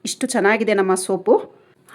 ಇಷ್ಟು ಚೆನ್ನಾಗಿದೆ ನಮ್ಮ soap.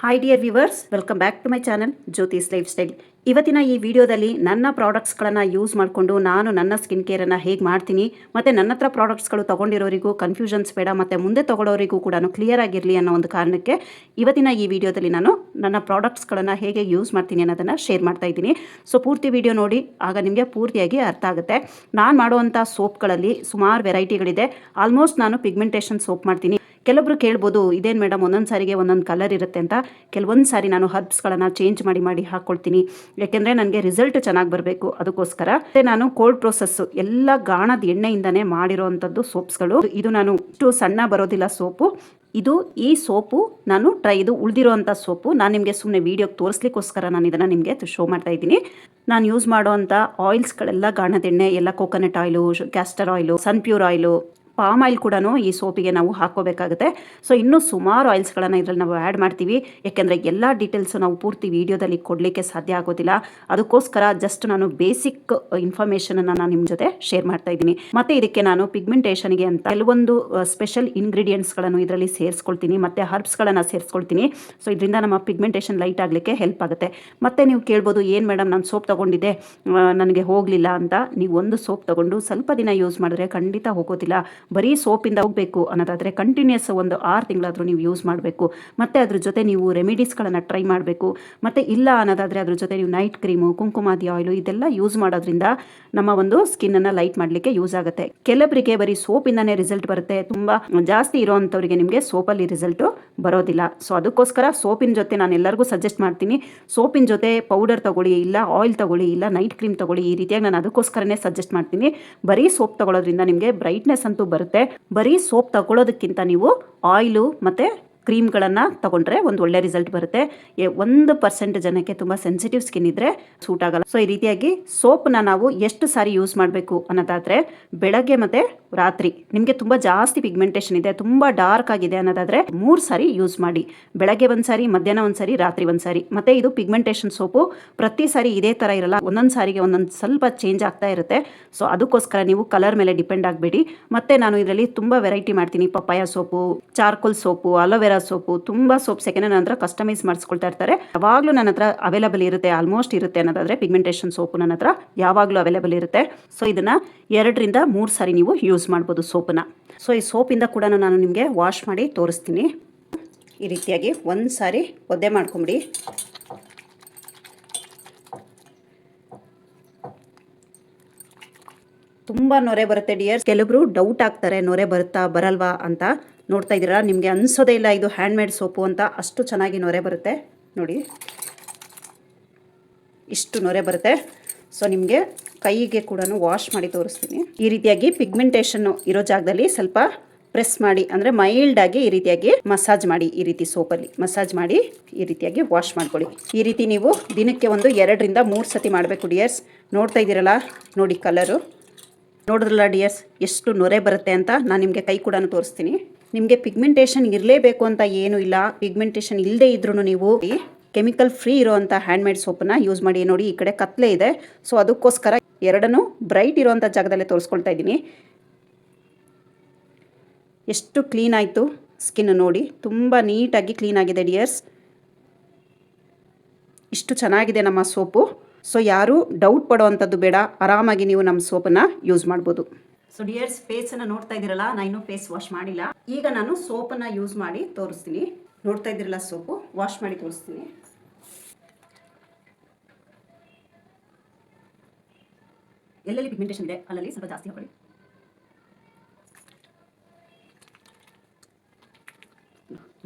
Hi dear viewers, welcome back to my channel Jyothi's lifestyle. ಇವತ್ತಿನ ಈ ವಿಡಿಯೋದಲ್ಲಿ ನನ್ನ ಪ್ರಾಡಕ್ಟ್ಸ್ಗಳನ್ನು ಯೂಸ್ ಮಾಡಿಕೊಂಡು ನಾನು ನನ್ನ ಸ್ಕಿನ್ ಕೇರನ್ನು ಹೇಗೆ ಮಾಡ್ತೀನಿ, ಮತ್ತು ನನ್ನ ಹತ್ರ ಪ್ರಾಡಕ್ಟ್ಸ್ಗಳು ತೊಗೊಂಡಿರೋರಿಗೂ ಕನ್ಫ್ಯೂಷನ್ಸ್ ಬೇಡ, ಮತ್ತು ಮುಂದೆ ತೊಗೊಳ್ಳೋರಿಗೂ ಕೂಡ ಕ್ಲಿಯರ್ ಆಗಿರಲಿ ಅನ್ನೋ ಒಂದು ಕಾರಣಕ್ಕೆ ಇವತ್ತಿನ ಈ ವಿಡಿಯೋದಲ್ಲಿ ನಾನು ನನ್ನ ಪ್ರಾಡಕ್ಟ್ಸ್ಗಳನ್ನು ಹೇಗೆ ಯೂಸ್ ಮಾಡ್ತೀನಿ ಅನ್ನೋದನ್ನು ಶೇರ್ ಮಾಡ್ತಾ ಇದ್ದೀನಿ. ಸೊ ಪೂರ್ತಿ ವಿಡಿಯೋ ನೋಡಿ, ಆಗ ನಿಮಗೆ ಪೂರ್ತಿಯಾಗಿ ಅರ್ಥ ಆಗುತ್ತೆ. ನಾನು ಮಾಡುವಂಥ ಸೋಪ್ಗಳಲ್ಲಿ ಸುಮಾರು ವೆರೈಟಿಗಳಿದೆ. ಆಲ್ಮೋಸ್ಟ್ ನಾನು ಪಿಗ್ಮೆಂಟೇಷನ್ ಸೋಪ್ ಮಾಡ್ತೀನಿ. ಕೆಲವೊಬ್ರು ಕೇಳ್ಬೋದು, ಇದೇನು ಮೇಡಮ್ ಒಂದೊಂದು ಸಾರಿಗೆ ಒಂದೊಂದು ಕಲರ್ ಇರುತ್ತೆ ಅಂತ. ಕೆಲವೊಂದು ಸಾರಿ ನಾನು ಹರ್ಬ್ಸ್ಗಳನ್ನು ಚೇಂಜ್ ಮಾಡಿ ಹಾಕ್ಕೊಳ್ತೀನಿ, ಯಾಕೆಂದರೆ ನನಗೆ ರಿಸಲ್ಟ್ ಚೆನ್ನಾಗಿ ಬರಬೇಕು. ಅದಕ್ಕೋಸ್ಕರ ನಾನು ಕೋಲ್ಡ್ ಪ್ರೊಸೆಸ್ಸು ಎಲ್ಲ ಗಾಣದ ಎಣ್ಣೆಯಿಂದನೇ ಮಾಡಿರೋವಂಥದ್ದು ಸೋಪ್ಸ್ಗಳು. ಇದು ನಾನು ಇಷ್ಟು ಸಣ್ಣ ಬರೋದಿಲ್ಲ ಸೋಪು. ಈ ಸೋಪು ನಾನು ಇದು ಉಳಿದಿರೋವಂಥ ಸೋಪು. ನಾನು ನಿಮಗೆ ಸುಮ್ಮನೆ ವೀಡಿಯೋಗೆ ತೋರಿಸ್ಲಿಕ್ಕೋಸ್ಕರ ನಾನು ಇದನ್ನು ನಿಮಗೆ ಶೋ ಮಾಡ್ತಾ ಇದ್ದೀನಿ. ನಾನು ಯೂಸ್ ಮಾಡೋವಂಥ ಆಯಿಲ್ಸ್ಗಳೆಲ್ಲ ಗಾಣದೆಣ್ಣೆ, ಎಲ್ಲ coconut oil, castor oil, Sunpure oil, palm oil ಕೂಡ ಈ ಸೋಪಿಗೆ ನಾವು ಹಾಕೋಬೇಕಾಗುತ್ತೆ. ಸೊ ಇನ್ನೂ ಸುಮಾರು ಆಯಿಲ್ಸ್ಗಳನ್ನು ಇದರಲ್ಲಿ ನಾವು ಆ್ಯಡ್ ಮಾಡ್ತೀವಿ, ಯಾಕೆಂದರೆ ಎಲ್ಲ ಡೀಟೇಲ್ಸು ನಾವು ಪೂರ್ತಿ ವೀಡಿಯೋದಲ್ಲಿ ಕೊಡಲಿಕ್ಕೆ ಸಾಧ್ಯ ಆಗೋದಿಲ್ಲ. ಅದಕ್ಕೋಸ್ಕರ ಜಸ್ಟ್ ನಾನು ಬೇಸಿಕ್ ಇನ್ಫಾರ್ಮೇಷನನ್ನು ನಾನು ನಿಮ್ಮ ಜೊತೆ ಶೇರ್ ಮಾಡ್ತಾ ಇದ್ದೀನಿ. ಮತ್ತು ಇದಕ್ಕೆ ನಾನು ಪಿಗ್ಮೆಂಟೇಷನ್ಗೆ ಅಂತ ಕೆಲವೊಂದು ಸ್ಪೆಷಲ್ ಇಂಗ್ರೀಡಿಯೆಂಟ್ಸ್ಗಳನ್ನು ಇದರಲ್ಲಿ ಸೇರಿಸ್ಕೊಳ್ತೀನಿ, ಮತ್ತು ಹರ್ಬ್ಸ್ಗಳನ್ನು ಸೇರಿಸ್ಕೊಳ್ತೀನಿ. ಸೊ ಇದರಿಂದ ನಮ್ಮ ಪಿಗ್ಮೆಂಟೇಷನ್ ಲೈಟ್ ಆಗಲಿಕ್ಕೆ ಹೆಲ್ಪ್ ಆಗುತ್ತೆ. ಮತ್ತು ನೀವು ಕೇಳ್ಬೋದು, ಏನು ಮೇಡಮ್ ನಾನು ಸೋಪ್ ತೊಗೊಂಡಿದ್ದೆ ನನಗೆ ಹೋಗಲಿಲ್ಲ ಅಂತ. ನೀವು ಒಂದು ಸೋಪ್ ತೊಗೊಂಡು ಸ್ವಲ್ಪ ದಿನ ಯೂಸ್ ಮಾಡಿದ್ರೆ ಖಂಡಿತ ಹೋಗೋದಿಲ್ಲ. ಬರೀ ಸೋಪಿಂದ ಹೋಗಬೇಕು ಅನ್ನೋದಾದರೆ ಕಂಟಿನ್ಯೂಸ್ ಒಂದು 6 ತಿಂಗಳಾದರೂ ನೀವು ಯೂಸ್ ಮಾಡಬೇಕು. ಮತ್ತು ಅದ್ರ ಜೊತೆ ನೀವು ರೆಮಿಡೀಸ್ಗಳನ್ನು ಟ್ರೈ ಮಾಡಬೇಕು. ಮತ್ತು ಇಲ್ಲ ಅನ್ನೋದಾದರೆ ಅದ್ರ ಜೊತೆ ನೀವು ನೈಟ್ ಕ್ರೀಮು, ಕುಂಕುಮಾದಿ ಆಯಿಲು ಇದೆಲ್ಲ ಯೂಸ್ ಮಾಡೋದ್ರಿಂದ ನಮ್ಮ ಒಂದು ಸ್ಕಿನ್ನನ್ನು ಲೈಟ್ ಮಾಡಲಿಕ್ಕೆ ಯೂಸ್ ಆಗುತ್ತೆ. ಕೆಲವರಿಗೆ ಬರೀ ಸೋಪಿಂದನೇ ರಿಸಲ್ಟ್ ಬರುತ್ತೆ. ತುಂಬ ಜಾಸ್ತಿ ಇರೋವಂಥವ್ರಿಗೆ ನಿಮಗೆ ಸೋಪಲ್ಲಿ ರಿಸಲ್ಟು ಬರೋದಿಲ್ಲ. ಸೊ ಅದಕ್ಕೋಸ್ಕರ ಸೋಪಿನ ಜೊತೆ ನಾನು ಎಲ್ಲರಿಗೂ ಸಜೆಸ್ಟ್ ಮಾಡ್ತೀನಿ, ಸೋಪಿನ ಜೊತೆ ಪೌಡರ್ ತೊಗೊಳ್ಳಿ, ಇಲ್ಲ ಆಯಿಲ್ ತೊಗೊಳ್ಳಿ, ಇಲ್ಲ ನೈಟ್ ಕ್ರೀಮ್ ತೊಗೊಳ್ಳಿ. ಈ ರೀತಿಯಾಗಿ ನಾನು ಅದಕ್ಕೋಸ್ಕರನೇ ಸಜೆಸ್ಟ್ ಮಾಡ್ತೀನಿ. ಬರೀ ಸೋಪ್ ತೊಗೊಳ್ಳೋದ್ರಿಂದ ನಿಮಗೆ ಬ್ರೈಟ್ನೆಸ್ ಅಂತೂ ಬರುತ್ತೆ. ಬರೀ ಸೋಪ್ ತಗೊಳ್ಳೋದಕ್ಕಿಂತ ನೀವು ಆಯಿಲು ಮತ್ತು ಕ್ರೀಮ್ಗಳನ್ನು ತಗೊಂಡ್ರೆ ಒಂದು ಒಳ್ಳೆ ರಿಸಲ್ಟ್ ಬರುತ್ತೆ. 1% ಜನಕ್ಕೆ ತುಂಬ ಸೆನ್ಸಿಟಿವ್ ಸ್ಕಿನ್ ಇದ್ದರೆ ಸೂಟ್ ಆಗಲ್ಲ. ಸೊ ಈ ರೀತಿಯಾಗಿ ಸೋಪ್ನ ನಾವು ಎಷ್ಟು ಸಾರಿ ಯೂಸ್ ಮಾಡಬೇಕು ಅನ್ನೋದಾದರೆ, ಬೆಳಗ್ಗೆ ಮತ್ತು ರಾತ್ರಿ ನಿಮಗೆ ತುಂಬ ಜಾಸ್ತಿ ಪಿಗ್ಮೆಂಟೇಷನ್ ಇದೆ, ತುಂಬ ಡಾರ್ಕ್ ಆಗಿದೆ ಅನ್ನೋದಾದರೆ 3 ಸಾರಿ ಯೂಸ್ ಮಾಡಿ. ಬೆಳಗ್ಗೆ 1 ಸಾರಿ, ಮಧ್ಯಾಹ್ನ 1 ಸಾರಿ, ರಾತ್ರಿ 1 ಸಾರಿ. ಮತ್ತು ಇದು ಪಿಗ್ಮೆಂಟೇಷನ್ ಸೋಪು ಪ್ರತಿ ಸಾರಿ ಇದೇ ಥರ ಇರಲ್ಲ, ಒಂದೊಂದು ಸಾರಿಗೆ ಒಂದೊಂದು ಸ್ವಲ್ಪ ಚೇಂಜ್ ಆಗ್ತಾ ಇರುತ್ತೆ. ಸೊ ಅದಕ್ಕೋಸ್ಕರ ನೀವು ಕಲರ್ ಮೇಲೆ ಡಿಪೆಂಡ್ ಆಗಬೇಡಿ. ಮತ್ತು ನಾನು ಇದರಲ್ಲಿ ತುಂಬ ವೆರೈಟಿ ಮಾಡ್ತೀನಿ. Papaya soap, charcoal soap, aloe vera soap, ತುಂಬ ಸೋಪ್ಸ್ ಯಾಕೆಂದರೆ ನನ್ನ ಹತ್ರ ಕಸ್ಟಮೈಸ್ ಮಾಡಿಸ್ಕೊಳ್ತಾ ಇರ್ತಾರೆ. ಯಾವಾಗಲೂ ನನ್ನ ಹತ್ರ ಅವೈಲೇಬಲ್ ಇರುತ್ತೆ, ಆಲ್ಮೋಸ್ಟ್ ಇರುತ್ತೆ ಅನ್ನೋದಾದರೆ ಪಿಗ್ಮೆಂಟೇಷನ್ ಸೋಪು ನನ್ನ ಹತ್ರ ಯಾವಾಗಲೂ ಅವೈಲೇಬಲ್ ಇರುತ್ತೆ. ಸೊ ಇದನ್ನು 2 ರಿಂದ 3 ಸಾರಿ ನೀವು ಯೂಸ್ ಮಾಡ್ಬೋದು ಸೋಪನ್ನ. ಸೊ ಈ ಸೋಪಿಂದ ಕೂಡ ನಾನು ನಿಮಗೆ ವಾಶ್ ಮಾಡಿ ತೋರಿಸ್ತೀನಿ. ಈ ರೀತಿಯಾಗಿ 1 ಸಾರಿ ಒದ್ದೆ ಮಾಡ್ಕೊಂಬಿಡಿ. ತುಂಬ ನೊರೆ ಬರುತ್ತೆ ಡಿಯರ್ಸ್. ಕೆಲವರು ಡೌಟ್ ಆಗ್ತಾರೆ, ನೊರೆ ಬರುತ್ತಾ ಬರಲ್ವಾ ಅಂತ. ನೋಡ್ತಾ ಇದ್ದೀರಾ, ನಿಮಗೆ ಅನಿಸೋದೇ ಇಲ್ಲ ಇದು ಹ್ಯಾಂಡ್ಮೇಡ್ ಸೋಪು ಅಂತ. ಅಷ್ಟು ಚೆನ್ನಾಗಿ ನೊರೆ ಬರುತ್ತೆ ನೋಡಿ, ಇಷ್ಟು ನೊರೆ ಬರುತ್ತೆ. ಸೊ ನಿಮಗೆ ಕೈಗೆ ಕೂಡ ವಾಶ್ ಮಾಡಿ ತೋರಿಸ್ತೀನಿ. ಈ ರೀತಿಯಾಗಿ ಪಿಗ್ಮೆಂಟೇಷನ್ನು ಇರೋ ಜಾಗದಲ್ಲಿ ಸ್ವಲ್ಪ ಪ್ರೆಸ್ ಮಾಡಿ, ಅಂದರೆ ಮೈಲ್ಡಾಗಿ ಈ ರೀತಿಯಾಗಿ ಮಸಾಜ್ ಮಾಡಿ. ಈ ರೀತಿ ಸೋಪಲ್ಲಿ ಮಸಾಜ್ ಮಾಡಿ ಈ ರೀತಿಯಾಗಿ ವಾಶ್ ಮಾಡ್ಕೊಳ್ಳಿ. ಈ ರೀತಿ ನೀವು ದಿನಕ್ಕೆ ಒಂದು 2 ರಿಂದ 3 ಸತಿ ಮಾಡಬೇಕು ಡಿಯರ್ಸ್. ನೋಡ್ತಾ ಇದ್ದೀರಲ್ಲ ನೋಡಿ, ಕಲರು ನೋಡಿದ್ರಲ್ಲ ಡಿಯರ್ಸ್ ಎಷ್ಟು ನೊರೆ ಬರುತ್ತೆ ಅಂತ. ನಾನು ನಿಮಗೆ ಕೈ ಕೂಡ ತೋರಿಸ್ತೀನಿ. ನಿಮಗೆ ಪಿಗ್ಮೆಂಟೇಷನ್ ಇರಲೇಬೇಕು ಅಂತ ಏನೂ ಇಲ್ಲ. ಪಿಗ್ಮೆಂಟೇಷನ್ ಇಲ್ಲದೇ ಇದ್ರೂ ನೀವು ಕೆಮಿಕಲ್ ಫ್ರೀ ಇರೋವಂಥ ಹ್ಯಾಂಡ್ಮೇಡ್ ಸೋಪನ್ನು ಯೂಸ್ ಮಾಡಿ. ನೋಡಿ ಈ ಕಡೆ ಕತ್ಲೆ ಇದೆ, ಸೊ ಅದಕ್ಕೋಸ್ಕರ ಎರಡನ್ನೂ ಬ್ರೈಟ್ ಇರೋವಂಥ ಜಾಗದಲ್ಲೇ ತೋರಿಸ್ಕೊಳ್ತಾ ಇದ್ದೀನಿ. ಎಷ್ಟು ಕ್ಲೀನ್ ಆಯಿತು ಸ್ಕಿನ್ ನೋಡಿ, ತುಂಬ ನೀಟಾಗಿ ಕ್ಲೀನ್ ಆಗಿದೆ ಡಿಯರ್ಸ್. ಇಷ್ಟು ಚೆನ್ನಾಗಿದೆ ನಮ್ಮ ಸೋಪು. ಸೊ ಯಾರು ಡೌಟ್ ಪಡೋವಂಥದ್ದು ಬೇಡ, ಆರಾಮಾಗಿ ನೀವು ನಮ್ಮ ಸೋಪನ್ನು ಯೂಸ್ ಮಾಡ್ಬೋದು. ಸೊ ಡಿಯರ್ಸ್, ಫೇಸನ್ನು ನೋಡ್ತಾ ಇದ್ದೀರಲ್ಲ, ನಾನು ಇನ್ನೂ ಫೇಸ್ ವಾಶ್ ಮಾಡಿಲ್ಲ. ಈಗ ನಾನು ಸೋಪನ್ನು ಯೂಸ್ ಮಾಡಿ ತೋರಿಸ್ತೀನಿ. ನೋಡ್ತಾ ಇದ್ದೀರಲ್ಲ, ಸೋಪು ವಾಶ್ ಮಾಡಿ ತೋರಿಸ್ತೀನಿ. ಎಲ್ಲೆಲ್ಲಿ ಪಿಗ್ಮೆಂಟೇಷನ್ ಇದೆ ಅಲ್ಲಲ್ಲಿ ಸ್ವಲ್ಪ ಜಾಸ್ತಿ ಹಾಕೊಳ್ಳಿ.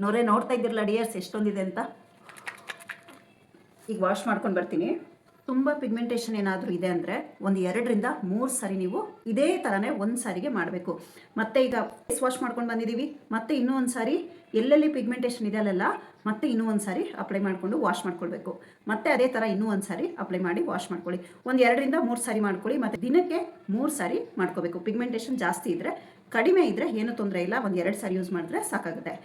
ನೊರೆ ನೋಡ್ತಾ ಇದ್ದೀರಲ್ಲ ಡಿಯರ್ಸ್ ಎಷ್ಟೊಂದಿದೆ ಅಂತ. ಈಗ ವಾಶ್ ಮಾಡ್ಕೊಂಡು ಬರ್ತೀನಿ. ತುಂಬ ಪಿಗ್ಮೆಂಟೇಷನ್ ಏನಾದರೂ ಇದೆ ಅಂದರೆ ಒಂದು 2 ರಿಂದ 3 ಸಾರಿ ನೀವು ಇದೇ ಥರನೇ 1 ಸಾರಿಗೆ ಮಾಡಬೇಕು. ಮತ್ತು ಈಗ ಫೇಸ್ ವಾಶ್ ಮಾಡ್ಕೊಂಡು ಬಂದಿದ್ದೀವಿ, ಮತ್ತು ಇನ್ನೂ 1 ಸಾರಿ ಎಲ್ಲೆಲ್ಲಿ ಪಿಗ್ಮೆಂಟೇಷನ್ ಇದೆ ಅಲ್ಲೆಲ್ಲ ಮತ್ತೆ ಇನ್ನೂ 1 ಸಾರಿ ಅಪ್ಲೈ ಮಾಡಿಕೊಂಡು ವಾಶ್ ಮಾಡ್ಕೊಳ್ಬೇಕು. ಮತ್ತೆ ಅದೇ ಥರ ಇನ್ನೂ 1 ಸಾರಿ ಅಪ್ಲೈ ಮಾಡಿ ವಾಶ್ ಮಾಡ್ಕೊಳ್ಳಿ. ಒಂದು 2 ರಿಂದ 3 ಸಾರಿ ಮಾಡ್ಕೊಳ್ಳಿ. ಮತ್ತು ದಿನಕ್ಕೆ 3 ಸಾರಿ ಮಾಡ್ಕೋಬೇಕು. ಪಿಗ್ಮೆಂಟೇಷನ್ ಜಾಸ್ತಿ ಇದ್ದರೆ, ಕಡಿಮೆ ಇದ್ದರೆ ಏನೂ ತೊಂದರೆ ಇಲ್ಲ, ಒಂದು 2 ಸಾರಿ ಯೂಸ್ ಮಾಡಿದ್ರೆ ಸಾಕಾಗುತ್ತೆ.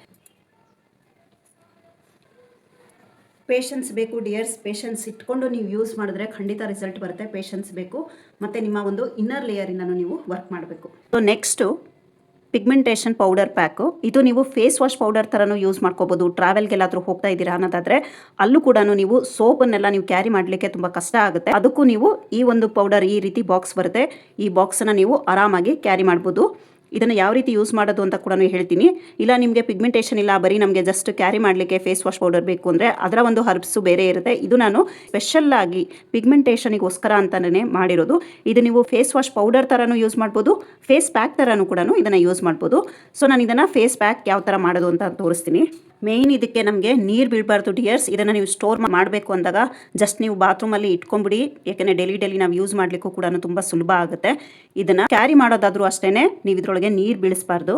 ಪೇಷನ್ಸ್ ಬೇಕು ಡಿಯರ್ಸ್. ಪೇಷನ್ಸ್ ಇಟ್ಕೊಂಡು ನೀವು ಯೂಸ್ ಮಾಡಿದ್ರೆ ಖಂಡಿತ ರಿಸಲ್ಟ್ ಬರುತ್ತೆ. ಪೇಷನ್ಸ್ ಬೇಕು. ಮತ್ತು ನಿಮ್ಮ ಒಂದು ಇನ್ನರ್ ಲೇಯರಿಂದನೂ ನೀವು ವರ್ಕ್ ಮಾಡಬೇಕು. So next pigmentation powder pack. ಇದು ನೀವು ಫೇಸ್ ವಾಶ್ ಪೌಡರ್ ಥರನೂ ಯೂಸ್ ಮಾಡ್ಕೋಬೋದು. ಟ್ರಾವೆಲ್ಗೆಲ್ಲಾದರೂ ಹೋಗ್ತಾ ಇದ್ದೀರಾ ಅನ್ನೋದಾದರೆ ಅಲ್ಲೂ ಕೂಡ ನೀವು ಸೋಪನ್ನೆಲ್ಲ ನೀವು ಕ್ಯಾರಿ ಮಾಡಲಿಕ್ಕೆ ತುಂಬ ಕಷ್ಟ ಆಗುತ್ತೆ. ಅದಕ್ಕೂ ನೀವು ಈ ಒಂದು ಪೌಡರ್, ಈ ರೀತಿ ಬಾಕ್ಸ್ ಬರುತ್ತೆ, ಈ ಬಾಕ್ಸನ್ನು ನೀವು ಆರಾಮಾಗಿ ಕ್ಯಾರಿ ಮಾಡ್ಬೋದು. ಇದನ್ನು ಯಾವ ರೀತಿ ಯೂಸ್ ಮಾಡೋದು ಅಂತ ಕೂಡ ಹೇಳ್ತೀನಿ. ಇಲ್ಲ ನಿಮಗೆ ಪಿಗ್ಮೆಂಟೇಷನ್ ಇಲ್ಲ, ಬರೀ ನಮಗೆ ಜಸ್ಟ್ ಕ್ಯಾರಿ ಮಾಡಲಿಕ್ಕೆ ಫೇಸ್ ವಾಶ್ ಪೌಡರ್ ಬೇಕು ಅಂದರೆ ಅದರ ಒಂದು ಹರ್ಬ್ಸು ಬೇರೆ ಇರುತ್ತೆ. ಇದು ನಾನು ಸ್ಪೆಷಲ್ ಆಗಿ ಪಿಗ್ಮೆಂಟೇಷನಿಗೋಸ್ಕರ ಅಂತಲೇ ಮಾಡಿರೋದು. ಇದು ನೀವು ಫೇಸ್ ವಾಶ್ ಪೌಡರ್ ಥರನೂ ಯೂಸ್ ಮಾಡ್ಬೋದು, ಫೇಸ್ ಪ್ಯಾಕ್ ಥರನೂ ಕೂಡ ಇದನ್ನು ಯೂಸ್ ಮಾಡ್ಬೋದು. ಸೊ ನಾನು ಇದನ್ನು ಫೇಸ್ ಪ್ಯಾಕ್ ಯಾವ ಥರ ಮಾಡೋದು ಅಂತ ತೋರಿಸ್ತೀನಿ. ಮೇಯ್ನ್ ಇದಕ್ಕೆ ನಮಗೆ ನೀರು ಬೀಳಬಾರ್ದು ಡಿಯರ್ಸ್. ಇದನ್ನು ನೀವು ಸ್ಟೋರ್ ಮಾಡಬೇಕು ಅಂದಾಗ ಜಸ್ಟ್ ನೀವು ಬಾತ್ರೂಮಲ್ಲಿ ಇಟ್ಕೊಂಬಿಡಿ, ಯಾಕೆಂದರೆ ಡೈಲಿ ನಾವು ಯೂಸ್ ಮಾಡಲಿಕ್ಕೂ ಕೂಡ ತುಂಬ ಸುಲಭ ಆಗುತ್ತೆ. ಇದನ್ನು ಕ್ಯಾರಿ ಮಾಡೋದಾದರೂ ಅಷ್ಟೇ ನೀವು ಇದರೊಳಗೆ ನೀರು ಬೀಳಿಸಬಾರ್ದು.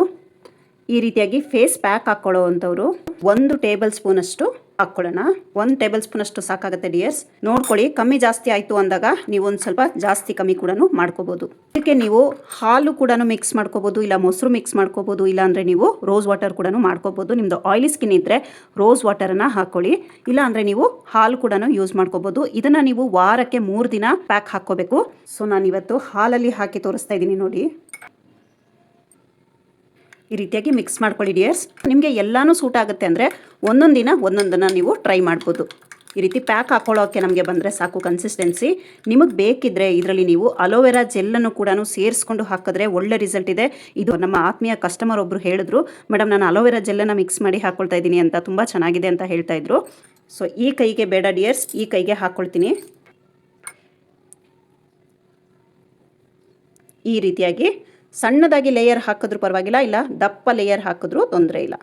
ಈ ರೀತಿಯಾಗಿ ಫೇಸ್ ಪ್ಯಾಕ್ ಹಾಕ್ಕೊಳ್ಳೋ ಅಂಥವ್ರು 1 ಟೇಬಲ್ ಸ್ಪೂನ್ ಅಷ್ಟು ಹಾಕ್ಕೊಳ್ಳೋಣ. 1 ಟೇಬಲ್ ಸ್ಪೂನ್ ಅಷ್ಟು ಸಾಕಾಗುತ್ತೆ ಡಿಯರ್ಸ್. ನೋಡ್ಕೊಳ್ಳಿ, ಕಮ್ಮಿ ಜಾಸ್ತಿ ಆಯಿತು ಅಂದಾಗ ನೀವು ಒಂದು ಸ್ವಲ್ಪ ಜಾಸ್ತಿ ಕಮ್ಮಿ ಕೂಡ ಮಾಡ್ಕೋಬೋದು. ಇದಕ್ಕೆ ನೀವು ಹಾಲು ಕೂಡ ಮಿಕ್ಸ್ ಮಾಡ್ಕೋಬೋದು, ಇಲ್ಲ ಮೊಸರು ಮಿಕ್ಸ್ ಮಾಡ್ಕೋಬೋದು, ಇಲ್ಲ ಅಂದರೆ ನೀವು ರೋಸ್ ವಾಟರ್ ಕೂಡ ಮಾಡ್ಕೋಬೋದು. ನಿಮ್ಮದು ಆಯಿಲಿ ಸ್ಕಿನ್ ಇದ್ದರೆ ರೋಸ್ ವಾಟರನ್ನು ಹಾಕ್ಕೊಳ್ಳಿ, ಇಲ್ಲ ಅಂದರೆ ನೀವು ಹಾಲು ಕೂಡ ಯೂಸ್ ಮಾಡ್ಕೋಬೋದು. ಇದನ್ನು ನೀವು ವಾರಕ್ಕೆ 3 ದಿನ ಪ್ಯಾಕ್ ಹಾಕ್ಕೋಬೇಕು. ಸೊ ನಾನು ಇವತ್ತು ಹಾಲಲ್ಲಿ ಹಾಕಿ ತೋರಿಸ್ತಾ ಇದ್ದೀನಿ ನೋಡಿ. ಈ ರೀತಿಯಾಗಿ ಮಿಕ್ಸ್ ಮಾಡ್ಕೊಳ್ಳಿ ಡಿಯರ್ಸ್. ನಿಮಗೆ ಎಲ್ಲನೂ ಸೂಟ್ ಆಗುತ್ತೆ ಅಂದರೆ ಒಂದೊಂದು ದಿನ ಒಂದೊಂದನ್ನು ನೀವು ಟ್ರೈ ಮಾಡ್ಬೋದು. ಈ ರೀತಿ ಪ್ಯಾಕ್ ಹಾಕ್ಕೊಳ್ಳೋಕ್ಕೆ ನಮಗೆ ಬಂದರೆ ಸಾಕು ಕನ್ಸಿಸ್ಟೆನ್ಸಿ. ನಿಮಗೆ ಬೇಕಿದ್ದರೆ ಇದರಲ್ಲಿ ನೀವು ಅಲೋವೆರಾ ಜೆಲ್ಲನ್ನು ಕೂಡ ಸೇರಿಸ್ಕೊಂಡು ಹಾಕಿದ್ರೆ ಒಳ್ಳೆ ರಿಸಲ್ಟ್ ಇದೆ. ಇದು ನಮ್ಮ ಆತ್ಮೀಯ ಕಸ್ಟಮರ್ ಒಬ್ಬರು ಹೇಳಿದ್ರು, ಮೇಡಮ್ ನಾನು ಅಲೋವೆರಾ ಜೆಲ್ಲನ್ನು ಮಿಕ್ಸ್ ಮಾಡಿ ಹಾಕ್ಕೊಳ್ತಾ ಇದ್ದೀನಿ ಅಂತ, ತುಂಬ ಚೆನ್ನಾಗಿದೆ ಅಂತ ಹೇಳ್ತಾ ಇದ್ರು. ಸೊ ಈ ಕೈಗೆ ಬೇಡ ಡಿಯರ್ಸ್, ಈ ಕೈಗೆ ಹಾಕ್ಕೊಳ್ತೀನಿ. ಈ ರೀತಿಯಾಗಿ ಸಣ್ಣದಾಗಿ ಲೇಯರ್ ಹಾಕಿದ್ರೂ ಪರವಾಗಿಲ್ಲ, ಇಲ್ಲ ದಪ್ಪ ಲೇಯರ್ ಹಾಕಿದ್ರೂ ತೊಂದರೆ ಇಲ್ಲ.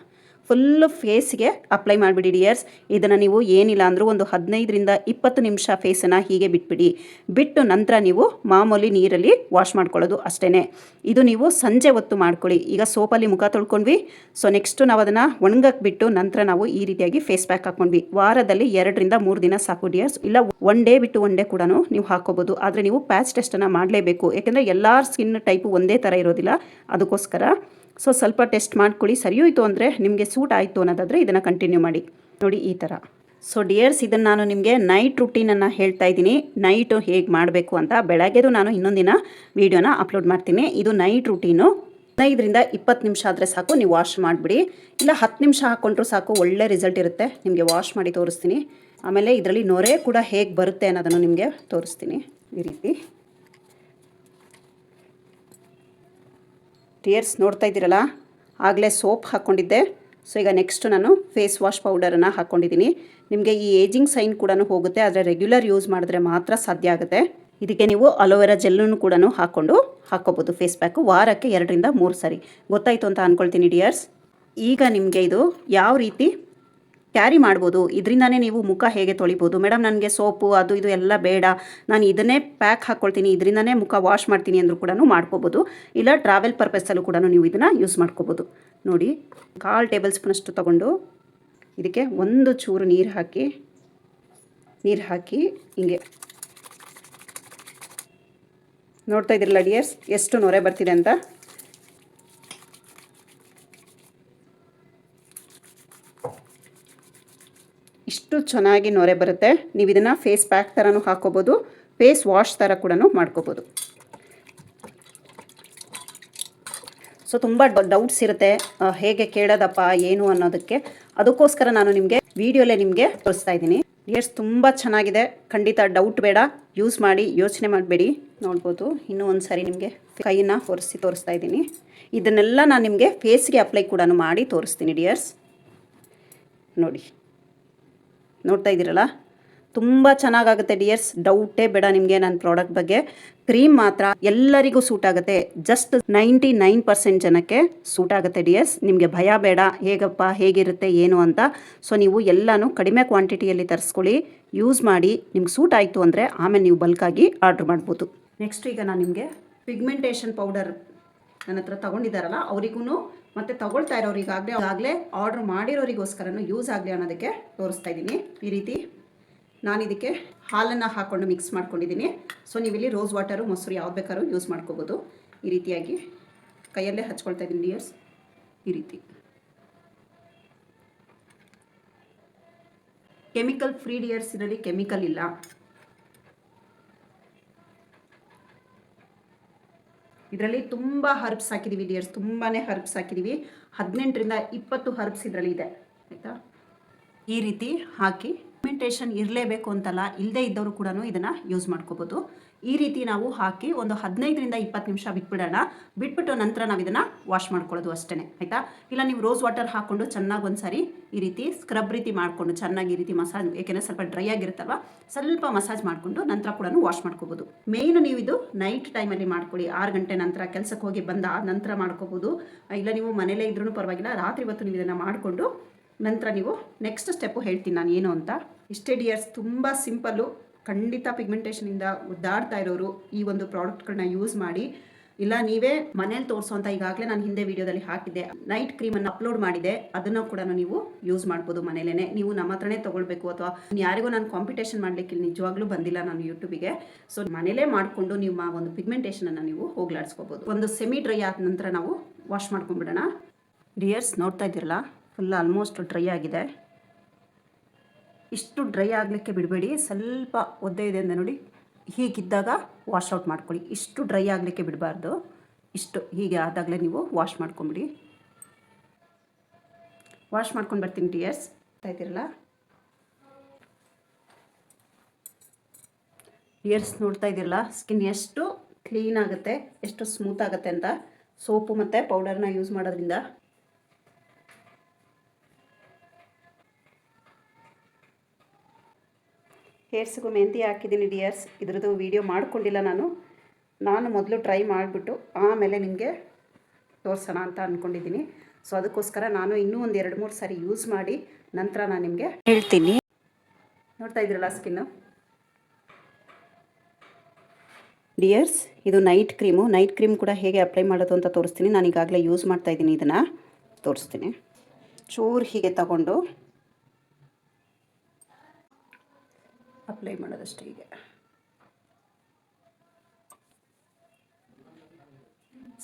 ಫುಲ್ಲು ಫೇಸ್ಗೆ ಅಪ್ಲೈ ಮಾಡಿಬಿಡಿ ಡಿಯರ್ಸ್. ಇದನ್ನು ನೀವು ಏನಿಲ್ಲ ಅಂದರೂ ಒಂದು 15ರಿಂದ 20 ನಿಮಿಷ ಫೇಸನ್ನು ಹೀಗೆ ಬಿಟ್ಬಿಡಿ. ಬಿಟ್ಟು ನಂತರ ನೀವು ಮಾಮೂಲಿ ನೀರಲ್ಲಿ ವಾಶ್ ಮಾಡ್ಕೊಳ್ಳೋದು ಅಷ್ಟೇ. ಇದು ನೀವು ಸಂಜೆ ಹೊತ್ತು ಮಾಡ್ಕೊಳ್ಳಿ. ಈಗ ಸೋಪಲ್ಲಿ ಮುಖ ತೊಳ್ಕೊಂಡ್ವಿ, ಸೊ ನೆಕ್ಸ್ಟು ನಾವು ಅದನ್ನು ಒಣಗಕ್ಕೆ ಬಿಟ್ಟು ನಂತರ ನಾವು ಈ ರೀತಿಯಾಗಿ ಫೇಸ್ ಪ್ಯಾಕ್ ಹಾಕ್ಕೊಂಡ್ವಿ. ವಾರದಲ್ಲಿ 2ರಿಂದ 3 ದಿನ ಸಾಕು ಡಿಯರ್ಸ್. ಇಲ್ಲ 1 ಡೇ ಬಿಟ್ಟು 1 ಡೇ ಕೂಡ ನೀವು ಹಾಕ್ಕೋಬೋದು. ಆದರೆ ನೀವು ಪ್ಯಾಚ್ ಟೆಸ್ಟನ್ನು ಮಾಡಲೇಬೇಕು, ಯಾಕೆಂದರೆ ಎಲ್ಲರ ಸ್ಕಿನ್ ಟೈಪು ಒಂದೇ ಥರ ಇರೋದಿಲ್ಲ, ಅದಕ್ಕೋಸ್ಕರ. ಸೊ ಸ್ವಲ್ಪ ಟೆಸ್ಟ್ ಮಾಡ್ಕೊಳ್ಳಿ. ಸರಿಯೋಯ್ತು ಅಂದರೆ ನಿಮಗೆ ಸೂಟ್ ಆಯಿತು ಅನ್ನೋದಾದರೆ ಇದನ್ನು ಕಂಟಿನ್ಯೂ ಮಾಡಿ ನೋಡಿ ಈ ಥರ. ಸೊ ಡಿಯರ್ಸ್, ಇದನ್ನು ನಾನು ನಿಮಗೆ ನೈಟ್ ರುಟೀನನ್ನು ಹೇಳ್ತಾ ಇದ್ದೀನಿ, ನೈಟು ಹೇಗೆ ಮಾಡಬೇಕು ಅಂತ. ಬೆಳಗ್ಗೆದು ನಾನು ಇನ್ನೊಂದಿನ ವೀಡಿಯೋನ ಅಪ್ಲೋಡ್ ಮಾಡ್ತೀನಿ. ಇದು ನೈಟ್ ರುಟೀನು. 15ರಿಂದ 20 ನಿಮಿಷ ಆದರೆ ಸಾಕು, ನೀವು ವಾಶ್ ಮಾಡಿಬಿಡಿ. ಇಲ್ಲ 10 ನಿಮಿಷ ಹಾಕ್ಕೊಂಡ್ರೂ ಸಾಕು, ಒಳ್ಳೆ ರಿಸಲ್ಟ್ ಇರುತ್ತೆ. ನಿಮಗೆ ವಾಶ್ ಮಾಡಿ ತೋರಿಸ್ತೀನಿ. ಆಮೇಲೆ ಇದರಲ್ಲಿ ನೊರೆ ಕೂಡ ಹೇಗೆ ಬರುತ್ತೆ ಅನ್ನೋದನ್ನು ನಿಮಗೆ ತೋರಿಸ್ತೀನಿ. ಈ ರೀತಿ ಟಿಯರ್ಸ್ ನೋಡ್ತಾ ಇದ್ದೀರಲ್ಲ, ಆಗಲೇ ಸೋಪ್ ಹಾಕ್ಕೊಂಡಿದ್ದೆ. ಸೊ ಈಗ ನೆಕ್ಸ್ಟು ನಾನು ಫೇಸ್ ವಾಶ್ ಪೌಡರನ್ನು ಹಾಕ್ಕೊಂಡಿದ್ದೀನಿ. ನಿಮಗೆ ಈ ಏಜಿಂಗ್ ಸೈನ್ ಕೂಡ ಹೋಗುತ್ತೆ, ಆದರೆ ರೆಗ್ಯುಲರ್ ಯೂಸ್ ಮಾಡಿದ್ರೆ ಮಾತ್ರ ಸಾಧ್ಯ ಆಗುತ್ತೆ. ಇದಕ್ಕೆ ನೀವು ಅಲೋವೆರಾ ಜೆಲ್ಲನ್ನು ಕೂಡ ಹಾಕ್ಕೋಬೋದು. ಫೇಸ್ ಪ್ಯಾಕು ವಾರಕ್ಕೆ 2ರಿಂದ 3 ಸಾರಿ. ಗೊತ್ತಾಯಿತು ಅಂತ ಅಂದ್ಕೊಳ್ತೀನಿ ಡಿಯರ್ಸ್. ಈಗ ನಿಮಗೆ ಇದು ಯಾವ ರೀತಿ ಕ್ಯಾರಿ ಮಾಡ್ಬೋದು, ಇದರಿಂದಾನೇ ನೀವು ಮುಖ ಹೇಗೆ ತೊಳಿಬೋದು. ಮೇಡಮ್ ನನಗೆ ಸೋಪು ಅದು ಇದು ಎಲ್ಲ ಬೇಡ, ನಾನು ಇದನ್ನೇ ಪ್ಯಾಕ್ ಹಾಕ್ಕೊಳ್ತೀನಿ, ಇದರಿಂದನೇ ಮುಖ ವಾಶ್ ಮಾಡ್ತೀನಿ ಅಂದರೂ ಕೂಡ ಮಾಡ್ಕೋಬೋದು. ಇಲ್ಲ ಟ್ರಾವೆಲ್ ಪರ್ಪಸಲ್ಲೂ ಕೂಡ ನೀವು ಇದನ್ನು ಯೂಸ್ ಮಾಡ್ಕೋಬೋದು. ನೋಡಿ, 1/4 ಟೇಬಲ್ ಸ್ಪೂನಷ್ಟು ತೊಗೊಂಡು ಇದಕ್ಕೆ 1 ಚೂರು ನೀರು ಹಾಕಿ ಹಿಂಗೆ ನೋಡ್ತಾ ಇದ್ದೀರಲ್ಲ ಡಿಯರ್ಸ್, ಎಷ್ಟು ನೊರೆ ಬರ್ತಿದೆ ಅಂತ. ಇಷ್ಟು ಚೆನ್ನಾಗಿ ನೊರೆ ಬರುತ್ತೆ. ನೀವು ಇದನ್ನು ಫೇಸ್ ಪ್ಯಾಕ್ ಥರನೂ ಹಾಕ್ಕೋಬೋದು, ಫೇಸ್ ವಾಶ್ ಥರ ಕೂಡ ಮಾಡ್ಕೋಬೋದು. ಸೊ ತುಂಬ ಡೌಟ್ಸ್ ಇರುತ್ತೆ, ಹೇಗೆ ಕೇಳೋದಪ್ಪ ಏನು ಅನ್ನೋದಕ್ಕೆ. ಅದಕ್ಕೋಸ್ಕರ ನಾನು ನಿಮಗೆ ವಿಡಿಯೋಲೇ ನಿಮಗೆ ತೋರಿಸ್ತಾ ಇದ್ದೀನಿ. ಡಿಯರ್ಸ್ ತುಂಬ ಚೆನ್ನಾಗಿದೆ, ಖಂಡಿತ ಡೌಟ್ ಬೇಡ, ಯೂಸ್ ಮಾಡಿ, ಯೋಚನೆ ಮಾಡಬೇಡಿ. ನೋಡ್ಬೋದು, ಇನ್ನೂ ಒಂದು ಸಾರಿ ನಿಮಗೆ ಕೈನ ತೋರಿಸ್ತಾ ಇದ್ದೀನಿ. ಇದನ್ನೆಲ್ಲ ನಾನು ನಿಮಗೆ ಫೇಸ್ಗೆ ಅಪ್ಲೈ ಕೂಡ ಮಾಡಿ ತೋರಿಸ್ತೀನಿ ಡಿಯರ್ಸ್. ನೋಡಿ, ನೋಡ್ತಾ ಇದ್ದೀರಲ್ಲ, ತುಂಬ ಚೆನ್ನಾಗಾಗುತ್ತೆ ಡಿಯರ್ಸ್. ಡೌಟೇ ಬೇಡ ನಿಮಗೆ ನನ್ನ ಪ್ರಾಡಕ್ಟ್ ಬಗ್ಗೆ. ಕ್ರೀಮ್ ಮಾತ್ರ ಎಲ್ಲರಿಗೂ ಸೂಟ್ ಆಗುತ್ತೆ. ಜಸ್ಟ್ 99% ಜನಕ್ಕೆ ಸೂಟ್ ಆಗುತ್ತೆ ಡಿಯರ್ಸ್. ನಿಮಗೆ ಭಯ ಬೇಡ, ಹೇಗಪ್ಪ ಹೇಗಿರುತ್ತೆ ಏನು ಅಂತ. ಸೊ ನೀವು ಎಲ್ಲನೂ ಕಡಿಮೆ ಕ್ವಾಂಟಿಟಿಯಲ್ಲಿ ತರಿಸ್ಕೊಳ್ಳಿ, ಯೂಸ್ ಮಾಡಿ. ನಿಮ್ಗೆ ಸೂಟ್ ಆಯಿತು ಅಂದರೆ ಆಮೇಲೆ ನೀವು ಬಲ್ಕಾಗಿ ಆರ್ಡ್ರ್ ಮಾಡ್ಬೋದು. ನೆಕ್ಸ್ಟ್ ಈಗ ನಾನು ನಿಮಗೆ ಪಿಗ್ಮೆಂಟೇಷನ್ ಪೌಡರ್ ನನ್ನ ಹತ್ರ ತೊಗೊಂಡಿದ್ದಾರಲ್ಲ ಅವರಿಗೂ ಮತ್ತು ತೊಗೊಳ್ತಾ ಇರೋರಿಗಾಗಲೇ ಆರ್ಡ್ರ್ ಮಾಡಿರೋರಿಗೋಸ್ಕರನೂ ಯೂಸ್ ಆಗಲಿ ಅನ್ನೋದಕ್ಕೆ ತೋರಿಸ್ತಾ ಇದ್ದೀನಿ. ಈ ರೀತಿ ನಾನು ಇದಕ್ಕೆ ಹಾಲನ್ನು ಹಾಕ್ಕೊಂಡು ಮಿಕ್ಸ್ ಮಾಡ್ಕೊಂಡಿದ್ದೀನಿ. ಸೊ ನೀವಿಲ್ಲಿ ರೋಸ್ ವಾಟರು, ಮೊಸರು ಯಾವ್ದು ಬೇಕಾದ್ರೂ ಯೂಸ್ ಮಾಡ್ಕೋಬೋದು. ಈ ರೀತಿಯಾಗಿ ಕೈಯಲ್ಲೇ ಹಚ್ಕೊಳ್ತಾ ಇದ್ದೀನಿ ಡಿಯರ್ಸ್. ಈ ರೀತಿ ಕೆಮಿಕಲ್ ಫ್ರೀ ಡಿಯರ್ಸ್, ಇದರಲ್ಲಿ ಕೆಮಿಕಲ್ ಇಲ್ಲ. ಇದರಲ್ಲಿ ತುಂಬ ಹರ್ಬ್ಸ್ ಹಾಕಿದ್ದೀವಿ ಡಿಯರ್ಸ್, ತುಂಬಾ ಹರ್ಬ್ಸ್ ಹಾಕಿದ್ದೀವಿ. 18ರಿಂದ 20 ಹರ್ಬ್ಸ್ ಇದರಲ್ಲಿ ಇದೆ ಆಯಿತಾ. ಈ ರೀತಿ ಹಾಕಿ ಪಿಗ್ಮೆಂಟೇಷನ್ ಇರಲೇಬೇಕು ಅಂತಲ್ಲ, ಇಲ್ಲದೇ ಇದ್ದವರು ಕೂಡ ಇದನ್ನು ಯೂಸ್ ಮಾಡ್ಕೋಬೋದು. ಈ ರೀತಿ ನಾವು ಹಾಕಿ ಒಂದು 15ರಿಂದ 20 ನಿಮಿಷ ಬಿಟ್ಬಿಡೋಣ. ಬಿಟ್ಬಿಟ್ಟು ನಂತರ ನಾವು ಇದನ್ನು ವಾಶ್ ಮಾಡ್ಕೊಳ್ಳೋದು ಅಷ್ಟೇ ಆಯಿತಾ. ಇಲ್ಲ ನೀವು ರೋಸ್ ವಾಟರ್ ಹಾಕ್ಕೊಂಡು ಚೆನ್ನಾಗಿ ಒಂದ್ಸಾರಿ ಈ ರೀತಿ ಸ್ಕ್ರಬ್ ರೀತಿ ಮಾಡಿಕೊಂಡು ಚೆನ್ನಾಗಿ ಈ ರೀತಿ ಮಸಾಜ್, ಏಕೆಂದರೆ ಸ್ವಲ್ಪ ಡ್ರೈ ಆಗಿರುತ್ತಲ್ವ, ಸ್ವಲ್ಪ ಮಸಾಜ್ ಮಾಡಿಕೊಂಡು ನಂತರ ಕೂಡ ವಾಶ್ ಮಾಡ್ಕೋಬೋದು. ಮೇಯ್ನ್ ನೀವು ಇದು ನೈಟ್ ಟೈಮಲ್ಲಿ ಮಾಡ್ಕೊಳ್ಳಿ. 6 ಗಂಟೆ ನಂತರ ಕೆಲಸಕ್ಕೆ ಹೋಗಿ ಬಂದ ನಂತರ ಮಾಡ್ಕೋಬೋದು. ಇಲ್ಲ ನೀವು ಮನೇಲೇ ಇದ್ರೂ ಪರವಾಗಿಲ್ಲ, ರಾತ್ರಿ ಹೊತ್ತು ನೀವು ಇದನ್ನು ಮಾಡಿಕೊಂಡು ನಂತರ ನೀವು ನೆಕ್ಸ್ಟ್ ಸ್ಟೆಪ್ಪು ಹೇಳ್ತೀನಿ ನಾನು ಏನು ಅಂತ. ಇಷ್ಟೇ ಡಿಯರ್ಸ್, ತುಂಬ ಸಿಂಪಲ್ಲು. ಖಂಡಿತ ಪಿಗ್ಮೆಂಟೇಷನಿಂದ ಒದ್ದಾಡ್ತಾ ಇರೋರು ಈ ಒಂದು ಪ್ರಾಡಕ್ಟ್ಗಳನ್ನ ಯೂಸ್ ಮಾಡಿ. ಇಲ್ಲ ನೀವೇ ಮನೇಲಿ ತೋರಿಸೋಂಥ, ಈಗಾಗಲೇ ನಾನು ಹಿಂದೆ ವಿಡಿಯೋದಲ್ಲಿ ಹಾಕಿದ್ದೆ ನೈಟ್ ಕ್ರೀಮನ್ನು ಅಪ್ಲೋಡ್ ಮಾಡಿದೆ, ಅದನ್ನು ಕೂಡ ನೀವು ಯೂಸ್ ಮಾಡ್ಬೋದು ಮನೇಲೇ. ನೀವು ನಮ್ಮ ಹತ್ರನೇ ತೊಗೊಳ್ಬೇಕು ಅಥವಾ ಯಾರಿಗೂ ನಾನು ಕಾಂಪಿಟೇಷನ್ ಮಾಡಲಿಕ್ಕೆ ನಿಜವಾಗ್ಲೂ ಬಂದಿಲ್ಲ ನಾನು ಯೂಟ್ಯೂಬಿಗೆ. ಸೊ ಮನೇಲೇ ಮಾಡಿಕೊಂಡು ನಿಮ್ಮ ಒಂದು ಪಿಗ್ಮೆಂಟೇಷನನ್ನು ನೀವು ಹೋಗ್ಲಾಡಿಸ್ಕೋಬೋದು. ಒಂದು ಸೆಮಿ ಡ್ರೈ ಆದ ನಂತರ ನಾವು ವಾಶ್ ಮಾಡ್ಕೊಂಡ್ಬಿಡೋಣ. ಡಿಯರ್ಸ್ ನೋಡ್ತಾ ಇದ್ದೀರಲ್ಲ, ಫುಲ್ ಆಲ್ಮೋಸ್ಟ್ ಡ್ರೈ ಆಗಿದೆ. ಇಷ್ಟು ಡ್ರೈ ಆಗಲಿಕ್ಕೆ ಬಿಡಬೇಡಿ, ಸ್ವಲ್ಪ ಒದ್ದೆ ಇದೆ ಅಂದರೆ ನೋಡಿ ಹೀಗಿದ್ದಾಗ ವಾಶ್ ಔಟ್ ಮಾಡ್ಕೊಳ್ಳಿ. ಇಷ್ಟು ಡ್ರೈ ಆಗಲಿಕ್ಕೆ ಬಿಡಬಾರ್ದು. ಇಷ್ಟು ಹೀಗೆ ಆದಾಗಲೇ ನೀವು ವಾಶ್ ಮಾಡ್ಕೊಂಬಿಡಿ. ವಾಶ್ ಮಾಡ್ಕೊಂಡು ಬರ್ತೀನಿ ಡಿಯರ್ಸ್. ಇದ್ದೀರಲ್ಲ ಡಿಯರ್ಸ್, ನೋಡ್ತಾ ಇದ್ದೀರಲ್ಲ ಸ್ಕಿನ್ ಎಷ್ಟು ಕ್ಲೀನ್ ಆಗುತ್ತೆ, ಎಷ್ಟು ಸ್ಮೂತ್ ಆಗುತ್ತೆ ಅಂತ ಸೋಪು ಮತ್ತು ಪೌಡರ್ನ ಯೂಸ್ ಮಾಡೋದ್ರಿಂದ. ಹೇರ್ಸ್ಗೂ ಮೆಹಂದಿ ಹಾಕಿದ್ದೀನಿ ಡಿಯರ್ಸ್. ಇದ್ರದ್ದು ವೀಡಿಯೋ ಮಾಡ್ಕೊಂಡಿಲ್ಲ ನಾನು ಮೊದಲು ಟ್ರೈ ಮಾಡಿಬಿಟ್ಟು ಆಮೇಲೆ ನಿಮಗೆ ತೋರಿಸೋಣ ಅಂತ ಅಂದ್ಕೊಂಡಿದ್ದೀನಿ. ಸೊ ಅದಕ್ಕೋಸ್ಕರ ನಾನು ಇನ್ನೂ ಒಂದು 2-3 ಸಾರಿ ಯೂಸ್ ಮಾಡಿ ನಂತರ ನಾನು ನಿಮಗೆ ಹೇಳ್ತೀನಿ. ನೋಡ್ತಾ ಇದ್ದೀರಲ್ಲ ಸ್ಕಿನ್ನು ಡಿಯರ್ಸ್, ಇದು ನೈಟ್ ಕ್ರೀಮು. ನೈಟ್ ಕ್ರೀಮ್ ಕೂಡ ಹೇಗೆ ಅಪ್ಲೈ ಮಾಡೋದು ಅಂತ ತೋರಿಸ್ತೀನಿ. ನಾನು ಈಗಾಗಲೇ ಯೂಸ್ ಮಾಡ್ತಾಯಿದ್ದೀನಿ, ಇದನ್ನು ತೋರಿಸ್ತೀನಿ. ಚೂರು ಹೀಗೆ ತಗೊಂಡು ಅಪ್ಲೈ ಮಾಡೋದಷ್ಟೇ. ಹೀಗೆ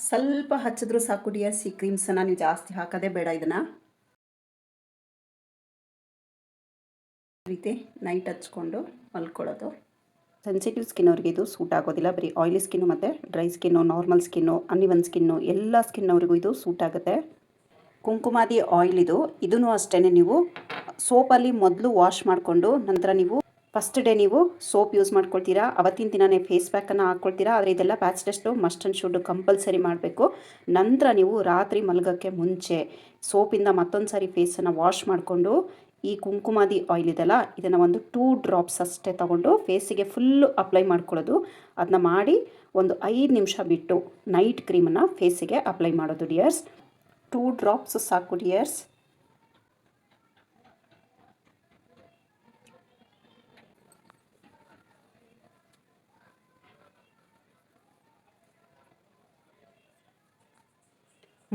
ಸ್ವಲ್ಪ ಹಚ್ಚಿದ್ರೂ ಸಾಕು ಡಿಯರ್ಸ್. ಈ ಕ್ರೀಮ್ಸನ್ನು ನೀವು ಜಾಸ್ತಿ ಹಾಕೋದೇ ಬೇಡ. ಇದನ್ನು ರೀತಿ ನೈಟ್ ಹಚ್ಕೊಂಡು ಮಲ್ಕೊಳ್ಳೋದು. ಸೆನ್ಸಿಟಿವ್ ಸ್ಕಿನ್ ಅವ್ರಿಗೆ ಇದು ಸೂಟ್ ಆಗೋದಿಲ್ಲ. ಬರೀ ಆಯಿಲಿ ಸ್ಕಿನ್ನು ಮತ್ತು dry skin, normal skin, uneven skin ಎಲ್ಲ ಸ್ಕಿನ್ನವ್ರಿಗೂ ಇದು ಸೂಟ್ ಆಗುತ್ತೆ. ಕುಂಕುಮಾದಿ ಆಯಿಲ್ ಇದೂ ಅಷ್ಟೇ. ನೀವು ಸೋಪಲ್ಲಿ ಮೊದಲು ವಾಶ್ ಮಾಡಿಕೊಂಡು ನಂತರ ನೀವು ಫಸ್ಟ್ ಡೇ ನೀವು ಸೋಪ್ ಯೂಸ್ ಮಾಡ್ಕೊಳ್ತೀರಾ, ಅವತ್ತಿನ ದಿನವೇ ಫೇಸ್ ಪ್ಯಾಕನ್ನು ಹಾಕ್ಕೊಳ್ತೀರಾ. ಆದರೆ ಇದೆಲ್ಲ patch test must and should compulsory ಮಾಡಬೇಕು. ನಂತರ ನೀವು ರಾತ್ರಿ ಮಲಗೋಕ್ಕೆ ಮುಂಚೆ ಸೋಪಿಂದ ಮತ್ತೊಂದು ಸಾರಿ ಫೇಸನ್ನು ವಾಶ್ ಮಾಡಿಕೊಂಡು ಈ ಕುಂಕುಮಾದಿ ಆಯಿಲ್ ಇದೆಲ್ಲ ಇದನ್ನು ಒಂದು 2 ಡ್ರಾಪ್ಸ್ ಅಷ್ಟೇ ತೊಗೊಂಡು ಫೇಸಿಗೆ ಫುಲ್ಲು ಅಪ್ಲೈ ಮಾಡ್ಕೊಳ್ಳೋದು. ಅದನ್ನ ಮಾಡಿ ಒಂದು 5 ನಿಮಿಷ ಬಿಟ್ಟು ನೈಟ್ ಕ್ರೀಮನ್ನು ಫೇಸಿಗೆ ಅಪ್ಲೈ ಮಾಡೋದು ಡಿಯರ್ಸ್. 2 ಡ್ರಾಪ್ಸ್ ಸಾಕು ಡಿಯರ್ಸ್.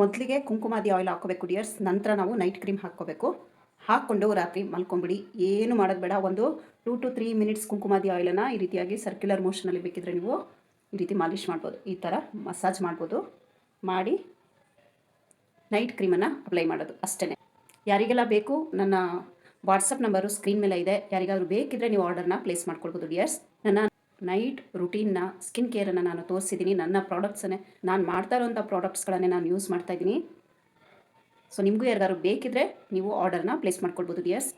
ಮೊದಲಿಗೆ ಕುಂಕುಮಾದಿ ಆಯಿಲ್ ಹಾಕ್ಕೋಬೇಕು ಡಿಯರ್ಸ್, ನಂತರ ನಾವು ನೈಟ್ ಕ್ರೀಮ್ ಹಾಕ್ಕೋಬೇಕು. ಹಾಕ್ಕೊಂಡು ರಾತ್ರಿ ಮಲ್ಕೊಂಬಿಡಿ, ಏನು ಮಾಡೋದು ಬೇಡ. ಒಂದು 2 to 3 ಮಿನಿಟ್ಸ್ ಕುಂಕುಮಾದಿ ಆಯಿಲನ್ನು ಈ ರೀತಿಯಾಗಿ ಸರ್ಕ್ಯುಲರ್ ಮೋಷನಲ್ಲಿ ಬೇಕಿದ್ರೆ ನೀವು ಈ ರೀತಿ ಮಾಲಿಷ್ ಮಾಡ್ಬೋದು, ಈ ಥರ ಮಸಾಜ್ ಮಾಡ್ಬೋದು. ಮಾಡಿ ನೈಟ್ ಕ್ರೀಮನ್ನು ಅಪ್ಲೈ ಮಾಡೋದು ಅಷ್ಟೇ. ಯಾರಿಗೆಲ್ಲ ಬೇಕು ನನ್ನ ವಾಟ್ಸಪ್ ನಂಬರು ಸ್ಕ್ರೀನ್ ಮೇಲೆ ಇದೆ. ಯಾರಿಗಾದ್ರೂ ಬೇಕಿದ್ರೆ ನೀವು ಆರ್ಡರ್ನ ಪ್ಲೇಸ್ ಮಾಡ್ಕೊಳ್ಬೋದು ಡಿಯರ್ಸ್. ನನ್ನ ನೈಟ್ ರುಟೀನ್ನ ಸ್ಕಿನ್ ಕೇರನ್ನು ನಾನು ತೋರಿಸಿದ್ದೀನಿ. ನನ್ನ ಪ್ರಾಡಕ್ಟ್ಸನ್ನೇ ನಾನು ಮಾಡ್ತಾ ಇರೋಂಥ ಪ್ರಾಡಕ್ಟ್ಸ್ಗಳನ್ನೇ ನಾನು ಯೂಸ್ ಮಾಡ್ತಾಯಿದ್ದೀನಿ. ಸೊ ನಿಮಗೂ ಯಾರಿಗಾದ್ರು ಬೇಕಿದ್ರೆ ನೀವು ಆರ್ಡರ್ನ ಪ್ಲೇಸ್ ಮಾಡ್ಕೊಳ್ಬೋದು ಡಿಯರ್ಸ್.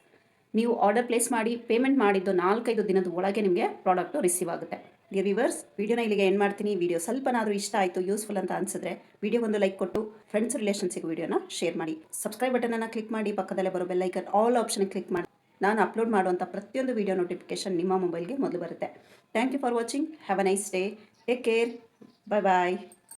ನೀವು ಆರ್ಡರ್ ಪ್ಲೇಸ್ ಮಾಡಿ ಪೇಮೆಂಟ್ ಮಾಡಿದ್ದು 4-5 ದಿನದ ಒಳಗೆ ನಿಮಗೆ ಪ್ರಾಡಕ್ಟು ರಿಸೀವ್ ಆಗುತ್ತೆ. ಡಿಯರ್ ವ್ಯೂವರ್ಸ್, ವಿಡಿಯೋನ ಇಲ್ಲಿಗೆ ಎಂಡ್ ಮಾಡ್ತೀನಿ. ವಿಡಿಯೋ ಸ್ವಲ್ಪನಾದರೂ ಇಷ್ಟ ಆಯಿತು, ಯೂಸ್ಫುಲ್ ಅಂತ ಅನಿಸಿದ್ರೆ ವಿಡಿಯೋಗೊಂದು ಲೈಕ್ ಕೊಟ್ಟು ಫ್ರೆಂಡ್ಸ್ ರಿಲೇಷನ್ಸಿಗೆ ವಿಡಿಯೋನ ಶೇರ್ ಮಾಡಿ. ಸಬ್ಸ್ಕ್ರೈಬ್ ಬಟನನ್ನು ಕ್ಲಿಕ್ ಮಾಡಿ, ಪಕ್ಕದಲ್ಲೇ ಬರೋ bell icon all option click ಮಾಡಿ. ನಾನು ಅಪ್ಲೋಡ್ ಮಾಡುವಂಥ ಪ್ರತಿಯೊಂದು ವಿಡಿಯೋ ನೋಟಿಫಿಕೇಷನ್ ನಿಮ್ಮ ಮೊಬೈಲ್ಗೆ ಮೊದಲು ಬರುತ್ತೆ. Thank you for watching. Have a nice day. Take care. Bye bye.